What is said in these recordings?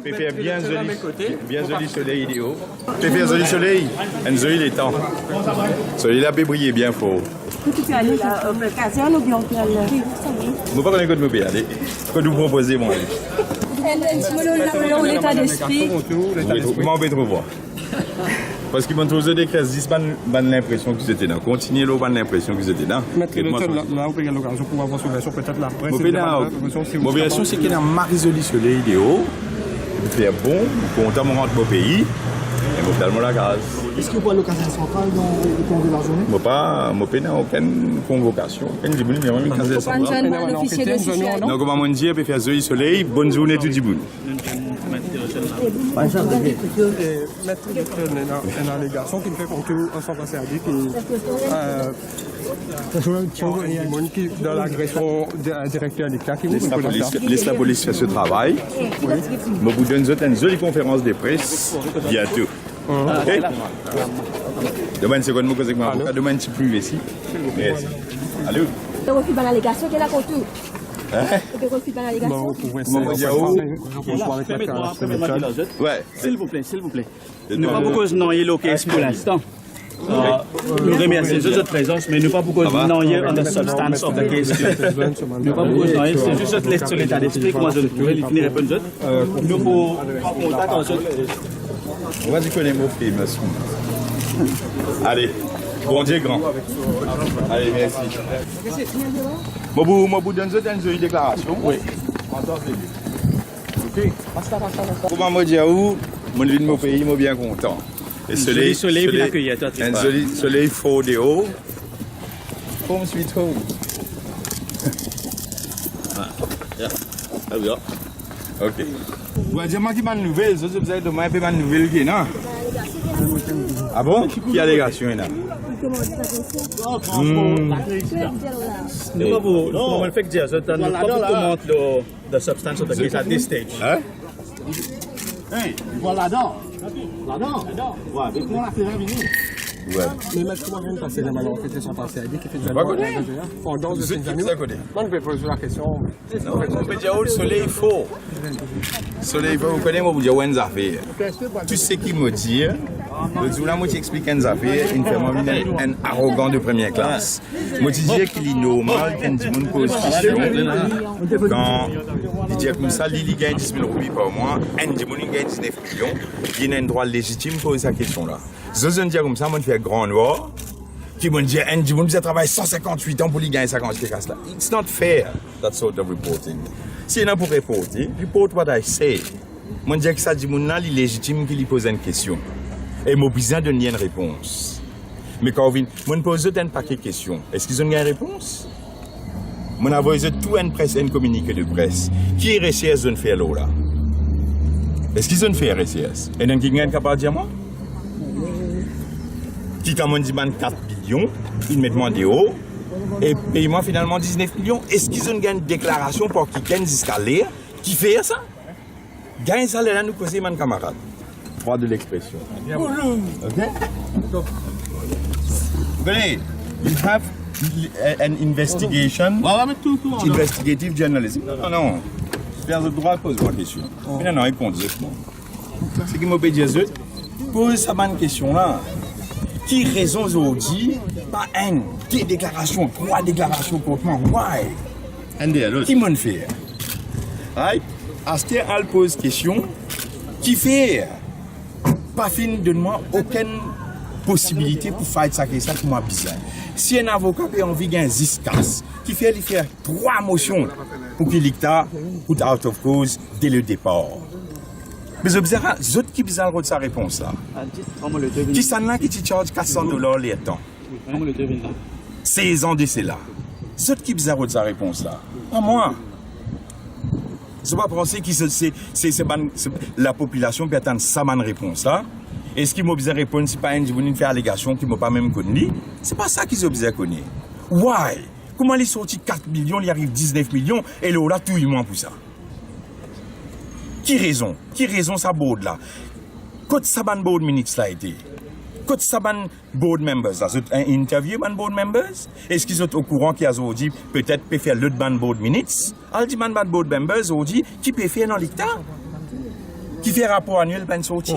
Préfère bien joli soleil idéal. Préfère joli soleil, un joli les temps. Soleil là peut briller bien fort. Tu peux aller là, au caserne ou bien on peut aller là? Je ne sais pas quand je peux aller. Quand vous proposez, moi. L'état d'esprit. Je m'en vais trop voir. Parce qu'ils m'ont posé des crises, ils ont l'impression que c'était là. Continuez là, ils ont l'impression que c'était là. Mettre le temps là, on peut avoir l'occasion pour avoir son version peut-être la presse. Mon version, c'est qu'il y a un marisoli soleil idéal. Il fait bon, content, on rentre au pays. Et on tellement la case. Est-ce que vous voyez l'occasion centrale dans le cours de la journée? Je n'ai pas aucune convocation. Je n'ai pas une case centrale. Donc, comment on dit, on peut faire joli soleil, bonne journée tout le monde. Mettre une allégation qui fait qu'on peut un centre service qui dans l'agression d'un directeur d'État qui Laisse la police faire ce travail. Je vous donne une jolie conférence de presse bientôt. Ok? Demain, c'est quoi de mon côté? Demain, tu plus ici. Merci. Allô? Tu refus dans l'allégation qui est là contre tout. Tu refus dans l'allégation. Ouais. S'il vous plaît. Ne pas beaucoup noyer le case pour l'instant. Nous remercions de votre présence, mais ne pas beaucoup noyer on the substance of the case. Ne pas beaucoup noyer, c'est juste laisser sur l'état d'esprit, comment je le pourrais lui finir répondre. Nous pour contact en jeu. On va dire qu'on est mauvais, monsieur. Allez, bon Dieu grand. Allez, merci. Je vous donne une déclaration. Oui. Comment me dire où, mon vie de mon pays, je suis bien content. Et soleil, un joli soleil fort de haut. Home sweet home. Ok. Vous allez dire qui m'a une nouvelle, vous avez demandé ma nouvelle qui est là. Ah bon? Qui a allégation là? Ne pas vous le faire dire, ne pas vous commenter the substance of the case at this stage. Hey, voilà là-dedans. Là-dedans. Ouais, avec moi, la ferrée venue. Ouais. Mais maintenant, comment vient de passer les malheurs qui sont passés à dire qu'il fait déjà Pendant de ces années. Moi, je vais poser la question. Non, on peut dire où le soleil fort. Soleil fort, vous connaissez, moi, vous dire où est-ce affaire. Tout ce qui me dit, le jour là, moi, j'explique une affaire, une femme un arrogant de première classe. Moi, je dis qu'il est normal qu'un monde pose question. Quand il dit comme ça, il gagne 10 000 roupies par mois, un monde gagne 19 millions, il a un droit légitime pour poser sa question là. Je dis comme ça, moi, je fais grand noir. Qui m'ont dit, un monde qui travaille 158 ans pour lui gagner 50 000 là. It's not fair, that sort of reporting. Si il y en a pour reporter, report what I say. Moi, je dis que ça dit, mon est légitime qu'il lui pose une question. Et moi, besoin de donner une réponse. Mais quand on vient, moi, je pose un paquet de questions. Est-ce qu'ils ont une réponse? Moi, j'ai envoyé tout une presse, un communiqué de presse. Qui est RCS de faire là? Est-ce qu'ils ont fait RCS? Et donc, qui est capable de dire moi? Qui quand dit 4 millions, ils me demandent haut, et paiement finalement 19 millions. Est-ce qu'ils ont une déclaration pour qu'ils gagnent jusqu'à l'air? Qui fait ça? Gagne ça là, nous causer mon camarade. Droit de l'expression. Ok? Venez, you have an investigation. Investigative journalism. Non. Faire le droit de poser ma question. Mais non, répondre directement. C'est qui m'obéit pose sa bonne question là. Qui raison aujourd'hui pas une déclaration, 3 déclarations contre moi? Why? Qui m'en fait? Right? Aster al pose question. Qui fait? Pas fin de moi aucune possibilité pour faire ça qui m'a bizarre. Si un avocat a envie de gagner 10 cases, qui fait lui faire 3 motions pour qu'il l'État put out of cause dès le départ. Mais je observe, les autres qui bizarre de sa réponse là. Qui s'en là qui te charge $400 les temps. 16 ans de cela. Les autres qui bizarre de sa réponse là. Pas moi. Je ne pas penser que c'est la population qui attend sa réponse là. Et ce qui m'a besoin de répondre, c'est pas une qui faire allégation qui m'a pas même connu. C'est pas ça qu'ils ont besoin de connaître. Why? Comment il est sorti 4 millions, il arrive 19 millions et là tout il moins pour ça. Qui raison ça board là? Quand ça ban board minutes là été? Quand ça ban board members là? Vous avez interview ban board members? Est-ce qu'ils sont au courant qu'ils ont dit peut-être peut faire l'autre ban board minutes? al dit man board members ou dit qui peut faire dans l'État, qui fait rapport annuel ben sorti.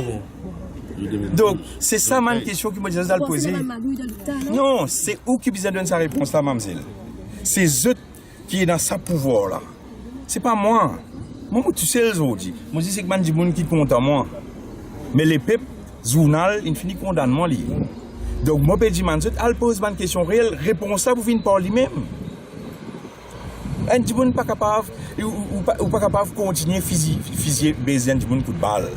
Donc c'est ça ma question qui me dit à le poser. Non, c'est où qui besoin donner sa réponse là, mademoiselle. C'est eux qui est dans sa pouvoir là. C'est pas moi. Moi tu sais les autres. Moi je dis c'est que man dit monde qui compte à moi. Mais les peuples journal, il finit condamnement li. Donc moi je dis man elle pose une question réelle, réponse ça pour venir par lui-même. Un petit monde pas capable ou pas capable continuer physique baiser un petit monde coup de balle.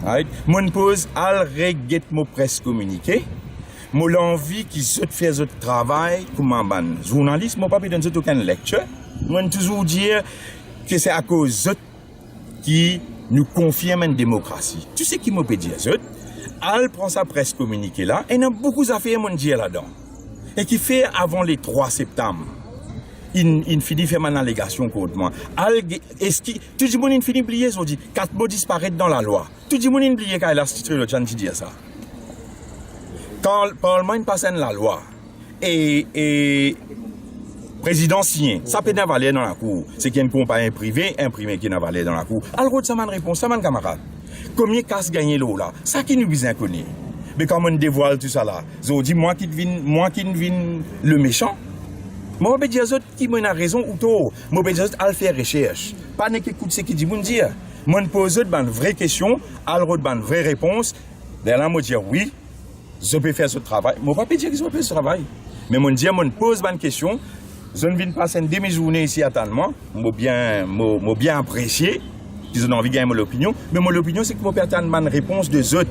Right? Mon pose al reget mo presse communiqué. Moi l'envie qui se fait ce travail comme un ban journaliste, moi pas donner aucune lecture. Moi toujours dire que c'est à cause de qui nous confirme une démocratie. Tu sais qui m'a peut dire al prend sa presse communiquée là et il y a beaucoup d'affaires mondiales là-dedans. Et qui fait avant les 3 septembre. Il finit faire une allégation contre moi. Est-ce que tout le monde finit oublier ça dit 4 mots disparaissent dans la loi. Tout le monde oublie qu'il a titré le chant qui dit ça. Quand le Parlement passe la loi et président signé, ça peut pas valer dans la cour. C'est qu'il y a une compagnie privée imprimée qui n'a valé dans la cour. Alors ça m'a une réponse, ça m'a camarade. Combien casse gagner l'eau là? Ça qui nous besoin connaître. Mais quand on dévoile tout ça là, je dis moi qui devine le méchant. Moi, je dis aux qui m'ont raison ou tort. Moi, je dis aux à faire recherche. Pas n'écoute ce qui dit mon dire. Moi, je pose une vraie question, à une vraie réponse. Là, moi, je dis oui, je peux faire ce travail. Moi, je ne peux pas dire que je peux faire ce travail. Mais moi, je pose une question. Je ne viens pas passer une demi-journée ici à moi. Moi, bien apprécié. Ils ont envie de gagner mon opinion. Mais mon opinion, c'est que moi, je peux attendre une réponse de autres.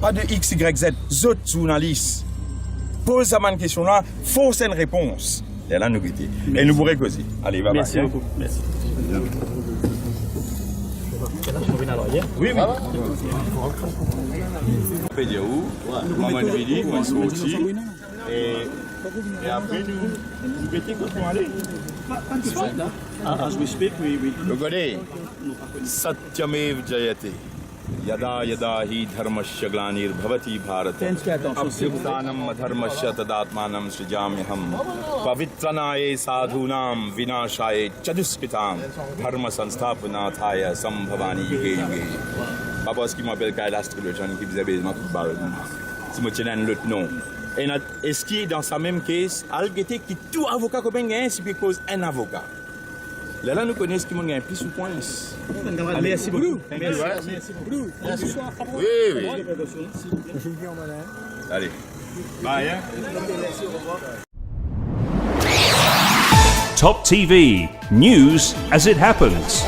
Pas de X, Y, Z. Autres journalistes. Pose à ma question là, force une réponse. Et là, nous guettons. Et nous pourrons causer. Allez, va. Merci beaucoup. Merci. Oui, oui. On peut dire où, maman de Vili, moi sorti. Et après, nous guettons quand on aller. As we speak, we Regardez, Satyamev Jayate. Yada yada hi dharmasya glanir bhavati bharat abhyutanam adharmasya tadatmanam srijamyaham pavitranaye sadhunam vinashaye chaduskitam dharma sansthapanataya sambhavani yuge yuge. Papa ce qui m'appelle Kailas Trilogy qui vous avez ma coup de balle. Si moi tiens l'autre nom. Et est-ce qui dans sa même case algete qui tout avocat comme gagne c'est parce un avocat. Là, nous connaissons qui m'a gagné plus ou moins. Merci beaucoup. Merci beaucoup. Oui, oui. Allez. Bye. Top TV, news as it happens.